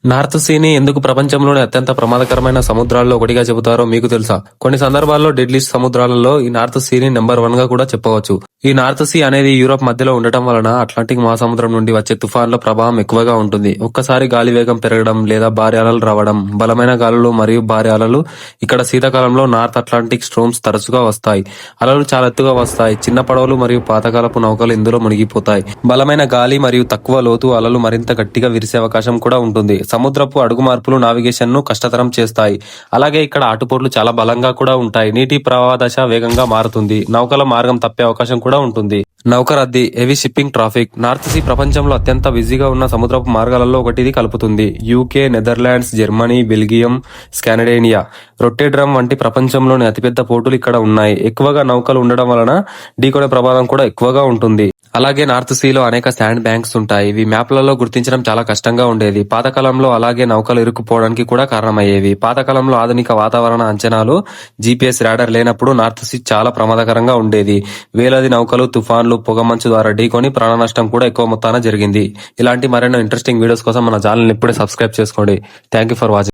North సీని ఎందుకు ప్రపంచంలోని అత్యంత ప్రమాదకరమైన సముద్రాల్లో ఒకటిగా చెబుతారో మీకు తెలుసా? కొన్ని సందర్భాల్లో డెడ్లీస్ట్ సముద్రాలలో ఈ నార్త్ సీని నెంబర్ 1 గా కూడా చెప్పవచ్చు. ఈ నార్త్ సీ అనేది యూరోప్ మధ్యలో ఉండటం వలన అట్లాంటిక్ మహాసముద్రం నుండి వచ్చే తుఫాన్ల ప్రభావం ఎక్కువగా ఉంటుంది. ఒక్కసారి గాలి వేగం పెరగడం లేదా భారీ అలలు రావడం, బలమైన గాలులు మరియు భారీ అలలు. ఇక్కడ శీతాకాలంలో నార్త్ అట్లాంటిక్ స్ట్రోమ్స్ తరచుగా వస్తాయి. అలలు చాలా ఎత్తుగా వస్తాయి. చిన్న పడవలు మరియు పాతకాలపు నౌకలు ఇందులో మునిగిపోతాయి. బలమైన గాలి మరియు తక్కువ లోతు అలలు మరింత గట్టిగా విరిసే అవకాశం కూడా ఉంటుంది. సముద్రపు అడుగు మార్పులు నావిగేషన్ ను కష్టతరం చేస్తాయి. అలాగే ఇక్కడ ఆటుపోట్లు చాలా బలంగా కూడా ఉంటాయి. నీటి ప్రవాహ దశ వేగంగా మారుతుంది. నౌకల మార్గం తప్పే అవకాశం కూడా ఉంటుంది. నౌక రద్దీ, heavy shipping traffic. North Sea ప్రపంచంలో అత్యంత బిజీగా ఉన్న సముద్రపు మార్గాలలో ఒకటి కలుపుతుంది. UK, Netherlands, Germany, Belgium, Scandinavia, Rotterdam వంటి ప్రపంచంలోని అతిపెద్ద పోర్టులు ఇక్కడ ఉన్నాయి. ఎక్కువగా నౌకలు ఉండడం వలన ఢీకొనే ప్రమాదం కూడా ఎక్కువగా ఉంటుంది. అలాగే నార్త్ సీలో అనేక శాండ్ బ్యాంక్స్ ఉంటాయి. ఇవి మ్యాప్లలో గుర్తించడం చాలా కష్టంగా ఉండేది. పాతకాలంలో అలాగే నౌకలు ఇరుక్కుపోవడానికి కూడా కారణమయ్యేవి. పాతకాలంలో ఆధునిక వాతావరణ అంచనాలు, జీపీఎస్ రాడార్ లేనప్పుడు నార్త్ సీ చాలా ప్రమాదకరంగా ఉండేది. వేలాది నౌకలు తుఫాన్లు, పొగమంచు ద్వారా ఢీకొని ప్రాణ నష్టం కూడా ఎక్కువ మొత్తాన జరిగింది. ఇలాంటి మరెన్నో ఇంట్రెస్టింగ్ వీడియోస్ కోసం మన ఛానల్ ఇప్పుడే సబ్స్క్రైబ్ చేసుకోండి. Thank you for watching.